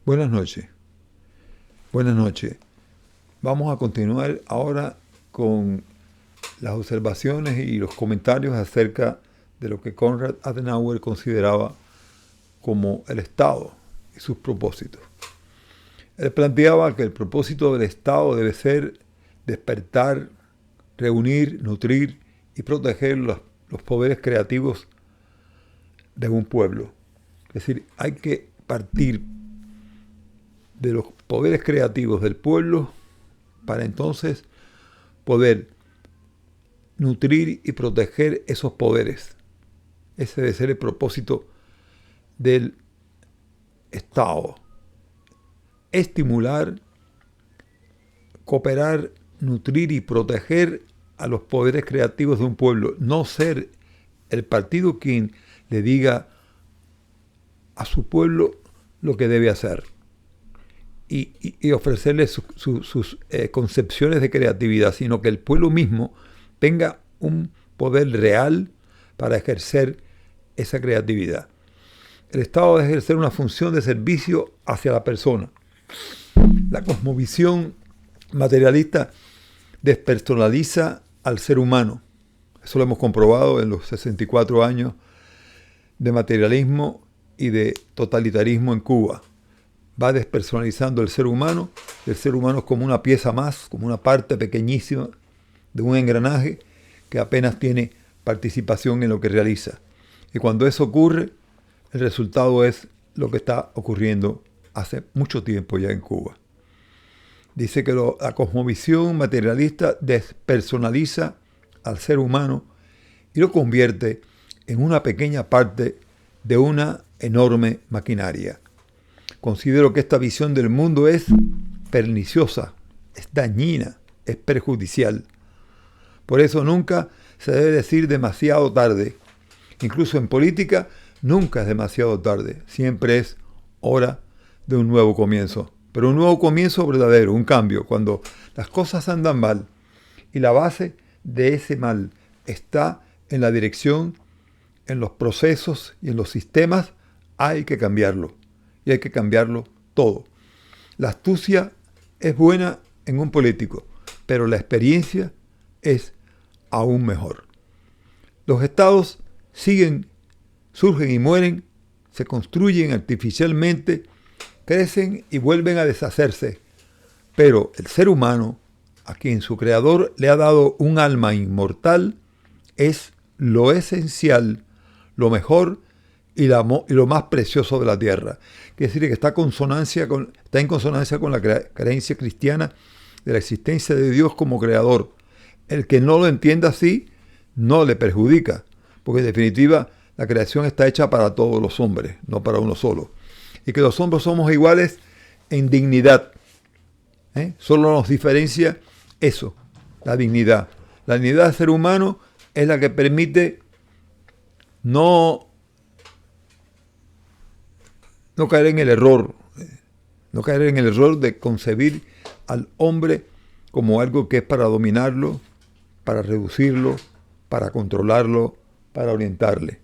Buenas noches. Buenas noches. Vamos a continuar ahora con las observaciones y los comentarios acerca de lo que Konrad Adenauer consideraba como el Estado y sus propósitos. Él planteaba que el propósito del Estado debe ser despertar, reunir, nutrir y proteger los poderes creativos de un pueblo. Es decir, hay que partir de los poderes creativos del pueblo para entonces poder nutrir y proteger esos poderes. Ese debe ser el propósito del Estado. Estimular, cooperar, nutrir y proteger a los poderes creativos de un pueblo. No ser el partido quien le diga a su pueblo lo que debe hacer y ofrecerle sus concepciones de creatividad, sino que el pueblo mismo tenga un poder real para ejercer esa creatividad. El Estado debe ejercer una función de servicio hacia la persona. La cosmovisión materialista despersonaliza al ser humano. Eso lo hemos comprobado en los 64 años de materialismo y de totalitarismo en Cuba. Va despersonalizando el ser humano es como una pieza más, como una parte pequeñísima de un engranaje que apenas tiene participación en lo que realiza. Y cuando eso ocurre, el resultado es lo que está ocurriendo hace mucho tiempo ya en Cuba. Dice que la cosmovisión materialista despersonaliza al ser humano y lo convierte en una pequeña parte de una enorme maquinaria. Considero que esta visión del mundo es perniciosa, es dañina, es perjudicial. Por eso nunca se debe decir demasiado tarde. Incluso en política, nunca es demasiado tarde. Siempre es hora de un nuevo comienzo. Pero un nuevo comienzo verdadero, un cambio. Cuando las cosas andan mal y la base de ese mal está en la dirección, en los procesos y en los sistemas, hay que cambiarlo. Y hay que cambiarlo todo. La astucia es buena en un político, pero la experiencia es aún mejor. Los estados surgen y mueren, se construyen artificialmente, crecen y vuelven a deshacerse. Pero el ser humano, a quien su creador le ha dado un alma inmortal, es lo esencial, lo mejor y lo más precioso de la tierra. Quiere decir que está en consonancia con la creencia cristiana de la existencia de Dios como creador. El que no lo entienda así, no le perjudica, porque en definitiva la creación está hecha para todos los hombres, no para uno solo. Y que los hombres somos iguales en dignidad. Solo nos diferencia eso, la dignidad. La dignidad del ser humano es la que permite no caer en el error, de concebir al hombre como algo que es para dominarlo, para reducirlo, para controlarlo, para orientarle.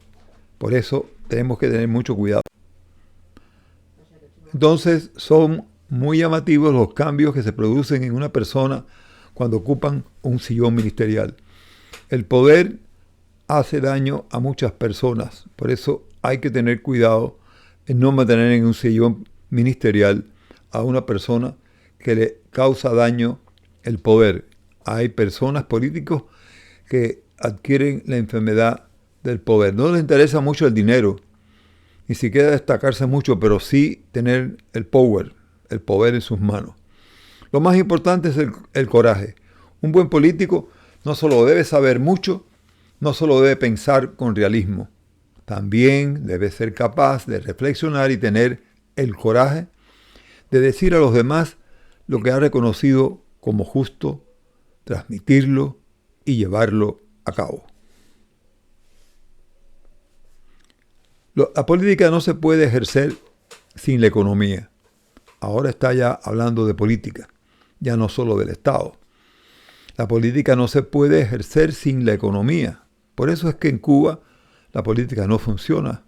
Por eso tenemos que tener mucho cuidado. Entonces son muy llamativos los cambios que se producen en una persona cuando ocupan un sillón ministerial. El poder hace daño a muchas personas, por eso hay que tener cuidado en no mantener en un sillón ministerial a una persona que le causa daño el poder. Hay personas políticos que adquieren la enfermedad del poder. No les interesa mucho el dinero, ni siquiera destacarse mucho, pero sí tener el poder en sus manos. Lo más importante es el coraje. Un buen político no solo debe saber mucho, no solo debe pensar con realismo, también debe ser capaz de reflexionar y tener el coraje de decir a los demás lo que ha reconocido como justo, transmitirlo y llevarlo a cabo. La política no se puede ejercer sin la economía. Ahora está ya hablando de política, ya no solo del Estado. La política no se puede ejercer sin la economía. Por eso es que en Cuba la política no funciona.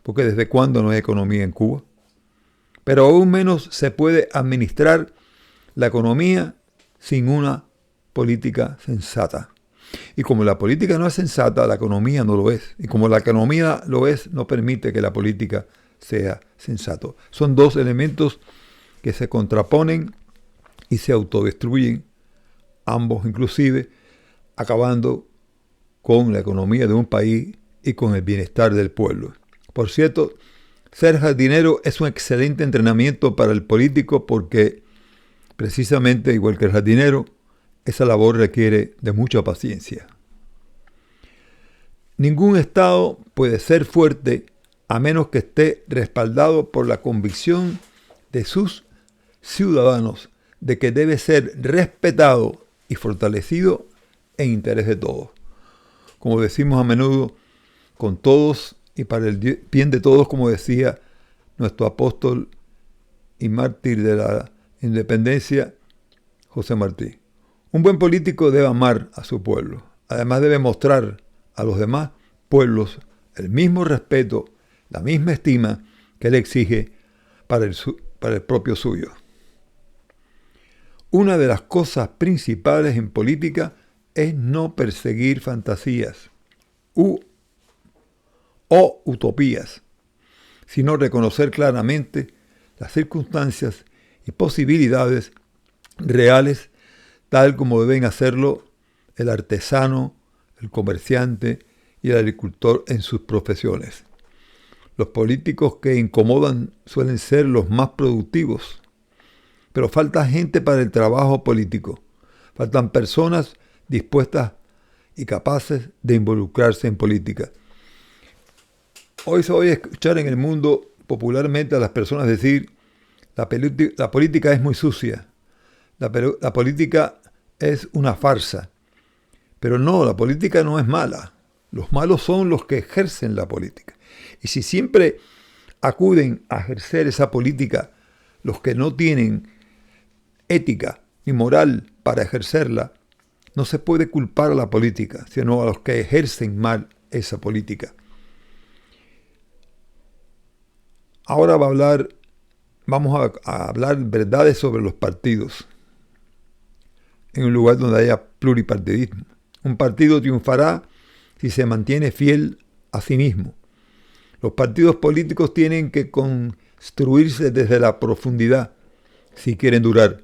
Porque ¿desde cuándo no hay economía en Cuba? pero aún menos se puede administrar la economía sin una política sensata. Y como la política no es sensata, la economía no lo es. Y como la economía lo es, no permite que la política sea sensato. Son dos elementos que se contraponen y se autodestruyen, ambos inclusive, acabando con la economía de un país y con el bienestar del pueblo. Por cierto, ser jardinero es un excelente entrenamiento para el político porque precisamente, igual que el jardinero, esa labor requiere de mucha paciencia. Ningún Estado puede ser fuerte a menos que esté respaldado por la convicción de sus ciudadanos de que debe ser respetado y fortalecido en interés de todos. Como decimos a menudo, con todos y para el bien de todos, como decía nuestro apóstol y mártir de la independencia, José Martí. Un buen político debe amar a su pueblo. Además debe mostrar a los demás pueblos el mismo respeto, la misma estima que él exige para el propio suyo. Una de las cosas principales en política es no perseguir fantasías o utopías, sino reconocer claramente las circunstancias y posibilidades reales, tal como deben hacerlo el artesano, el comerciante y el agricultor en sus profesiones. Los políticos que incomodan suelen ser los más productivos, pero falta gente para el trabajo político. Faltan personas dispuestas y capaces de involucrarse en política. Hoy se oye escuchar en el mundo popularmente a las personas decir: la política es muy sucia, la política es una farsa. Pero no, la política no es mala. Los malos son los que ejercen la política. Y si siempre acuden a ejercer esa política los que no tienen ética ni moral para ejercerla, no se puede culpar a la política, sino a los que ejercen mal esa política. Ahora vamos a hablar verdades sobre los partidos, en un lugar donde haya pluripartidismo. Un partido triunfará si se mantiene fiel a sí mismo. Los partidos políticos tienen que construirse desde la profundidad si quieren durar.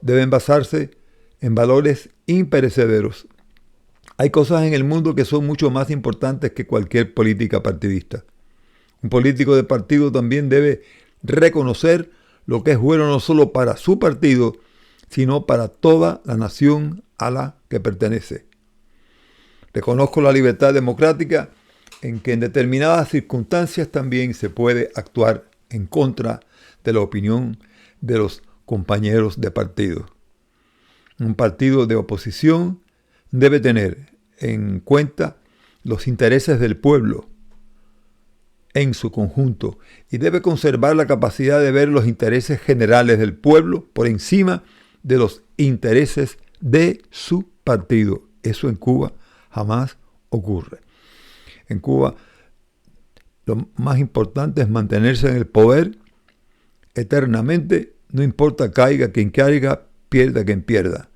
Deben basarse en valores imperecederos. Hay cosas en el mundo que son mucho más importantes que cualquier política partidista. Un político de partido también debe reconocer lo que es bueno no solo para su partido, sino para toda la nación a la que pertenece. Reconozco la libertad democrática en que en determinadas circunstancias también se puede actuar en contra de la opinión de los compañeros de partido. Un partido de oposición debe tener en cuenta los intereses del pueblo en su conjunto y debe conservar la capacidad de ver los intereses generales del pueblo por encima de los intereses de su partido. Eso en Cuba jamás ocurre. En Cuba lo más importante es mantenerse en el poder eternamente, no importa caiga quien caiga, pierda quien pierda.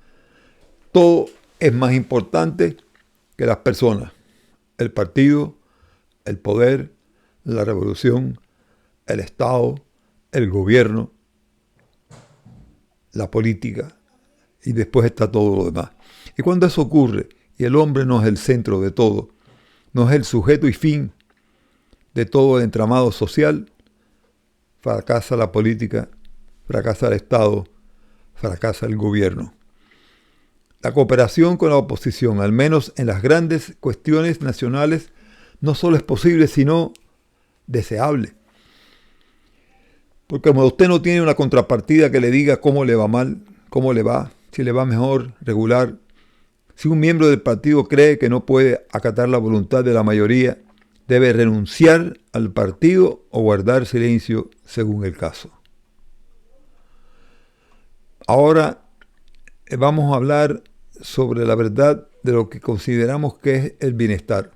Todo es más importante que las personas, el partido, el poder, la revolución, el Estado, el gobierno, la política, y después está todo lo demás. Y cuando eso ocurre, y el hombre no es el centro de todo, no es el sujeto y fin de todo el entramado social, fracasa la política, fracasa el Estado, fracasa el gobierno. La cooperación con la oposición, al menos en las grandes cuestiones nacionales, no solo es posible, sino deseable. Porque como usted no tiene una contrapartida que le diga cómo le va mal, cómo le va, si le va mejor, regular, si un miembro del partido cree que no puede acatar la voluntad de la mayoría, debe renunciar al partido o guardar silencio según el caso. Ahora vamos a hablar sobre la verdad de lo que consideramos que es el bienestar.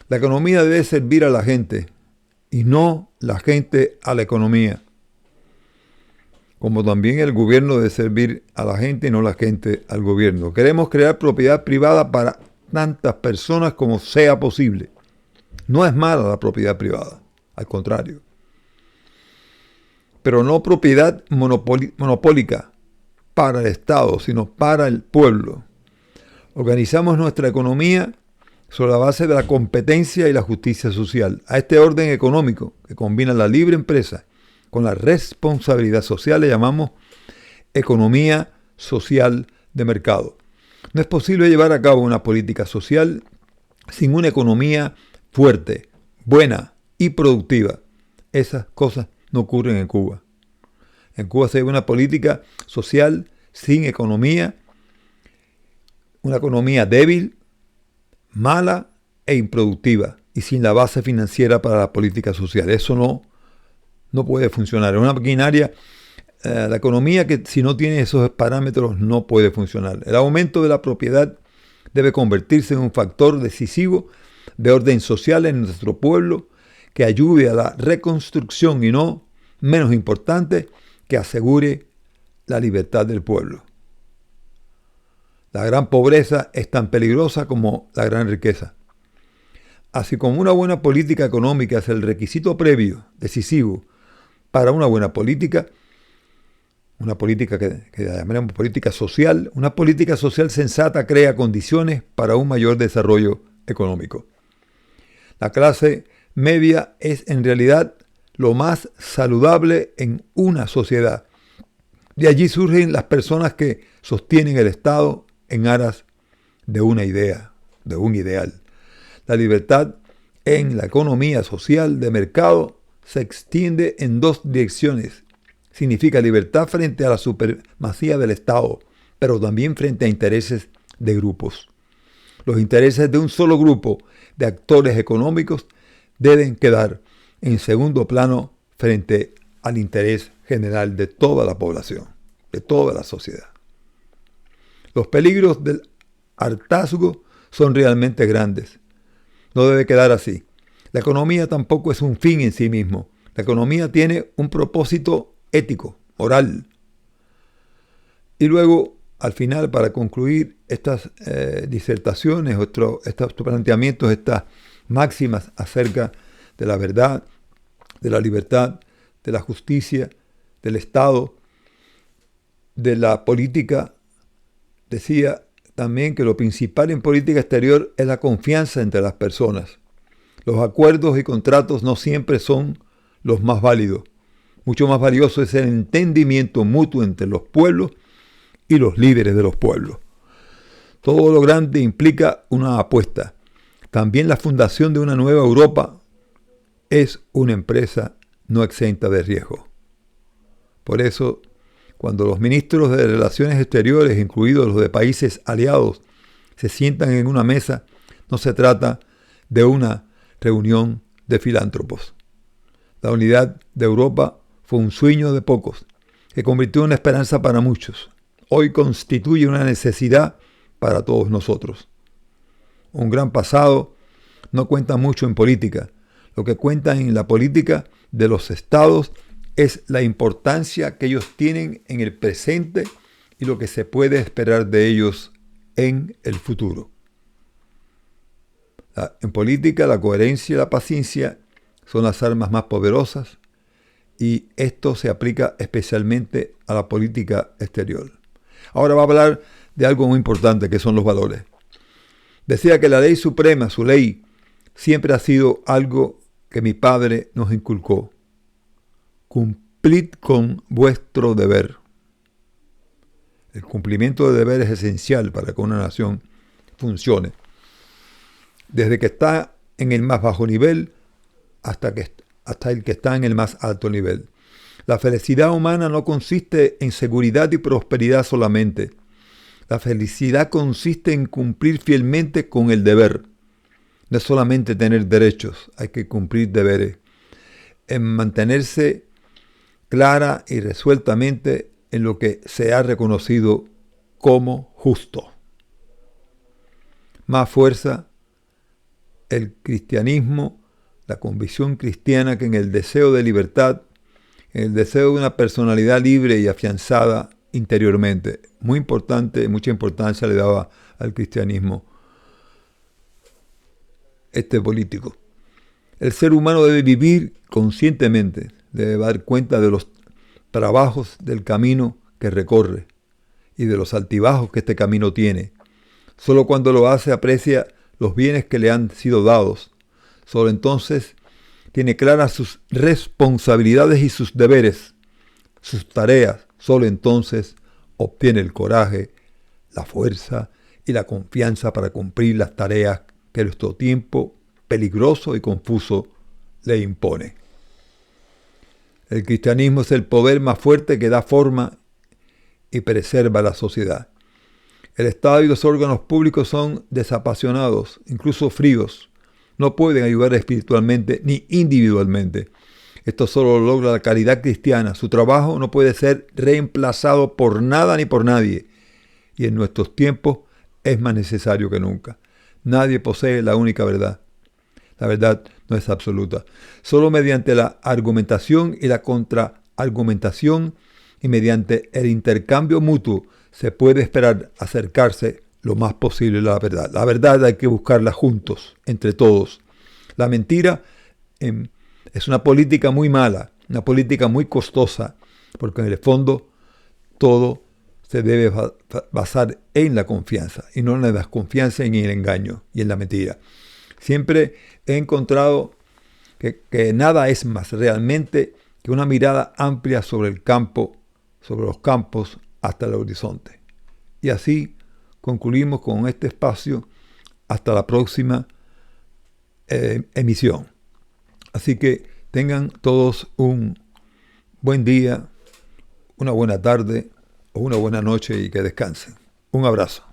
La economía debe servir a la gente y no la gente a la economía. como también el gobierno debe servir a la gente y no la gente al gobierno. Queremos crear propiedad privada para tantas personas como sea posible. No es mala la propiedad privada, al contrario. Pero no propiedad monopólica para el Estado, sino para el pueblo. Organizamos nuestra economía sobre la base de la competencia y la justicia social. A este orden económico, que combina la libre empresa con la responsabilidad social, le llamamos economía social de mercado. No es posible llevar a cabo una política social sin una economía fuerte, buena y productiva. Esas cosas no ocurren en Cuba. En Cuba se lleva una política social sin economía, una economía débil, mala e improductiva y sin la base financiera para la política social. Eso no puede funcionar. Es una maquinaria, la economía que si no tiene esos parámetros no puede funcionar. El aumento de la propiedad debe convertirse en un factor decisivo de orden social en nuestro pueblo que ayude a la reconstrucción y no, menos importante, que asegure la libertad del pueblo. La gran pobreza es tan peligrosa como la gran riqueza. Así como una buena política económica es el requisito previo, decisivo, para una buena política, una política que llamamos política social, una política social sensata crea condiciones para un mayor desarrollo económico. La clase media es en realidad lo más saludable en una sociedad. De allí surgen las personas que sostienen el Estado en aras de una idea, de un ideal. La libertad en la economía social de mercado se extiende en dos direcciones. Significa libertad frente a la supremacía del Estado, pero también frente a intereses de grupos. Los intereses de un solo grupo de actores económicos deben quedar en segundo plano frente al interés general de toda la población, de toda la sociedad. Los peligros del hartazgo son realmente grandes. No debe quedar así. La economía tampoco es un fin en sí mismo. La economía tiene un propósito ético, moral. Y luego, al final, para concluir estas disertaciones, estos planteamientos, estas máximas acerca de la verdad, de la libertad, de la justicia, del Estado, de la política, decía también que lo principal en política exterior es la confianza entre las personas. Los acuerdos y contratos no siempre son los más válidos. Mucho más valioso es el entendimiento mutuo entre los pueblos y los líderes de los pueblos. Todo lo grande implica una apuesta. También la fundación de una nueva Europa es una empresa no exenta de riesgo. Por eso, cuando los ministros de Relaciones Exteriores, incluidos los de países aliados, se sientan en una mesa, no se trata de una reunión de filántropos. La unidad de Europa fue un sueño de pocos, que convirtió en una esperanza para muchos. Hoy constituye una necesidad para todos nosotros. Un gran pasado no cuenta mucho en política. Lo que cuenta en la política de los estados es la importancia que ellos tienen en el presente y lo que se puede esperar de ellos en el futuro. En política, la coherencia y la paciencia son las armas más poderosas y esto se aplica especialmente a la política exterior. Ahora va a hablar de algo muy importante que son los valores. Decía que la ley suprema, su ley, siempre ha sido algo que mi padre nos inculcó. Cumplid con vuestro deber. El cumplimiento de deber es esencial para que una nación funcione. Desde que está en el más bajo nivel hasta el que está en el más alto nivel. La felicidad humana no consiste en seguridad y prosperidad solamente. La felicidad consiste en cumplir fielmente con el deber. No es solamente tener derechos, hay que cumplir deberes. En mantenerse clara y resueltamente en lo que se ha reconocido como justo. Más fuerza el cristianismo, la convicción cristiana, que en el deseo de libertad el deseo de una personalidad libre y afianzada interiormente. Muy importante, mucha importancia le daba al cristianismo este político. El ser humano debe vivir conscientemente, debe dar cuenta de los trabajos del camino que recorre y de los altibajos que este camino tiene. Solo cuando lo hace aprecia los bienes que le han sido dados. Solo entonces tiene claras sus responsabilidades y sus deberes, sus tareas. Solo entonces obtiene el coraje, la fuerza y la confianza para cumplir las tareas que nuestro tiempo peligroso y confuso le impone. El cristianismo es el poder más fuerte que da forma y preserva la sociedad. El Estado y los órganos públicos son desapasionados, incluso fríos. No pueden ayudar espiritualmente ni individualmente. Esto solo lo logra la caridad cristiana. Su trabajo no puede ser reemplazado por nada ni por nadie. Y en nuestros tiempos es más necesario que nunca. Nadie posee la única verdad. La verdad no es absoluta. Solo mediante la argumentación y la contraargumentación y mediante el intercambio mutuo se puede esperar acercarse lo más posible a la verdad. La verdad hay que buscarla juntos, entre todos. La mentira es una política muy mala, una política muy costosa, porque en el fondo todo se debe basar en la confianza y no en la desconfianza, en el engaño y en la mentira. Siempre he encontrado que nada es más realmente que una mirada amplia sobre el campo, sobre los campos hasta el horizonte. Y así concluimos con este espacio hasta la próxima emisión. Así que tengan todos un buen día, una buena tarde o una buena noche y que descansen. Un abrazo.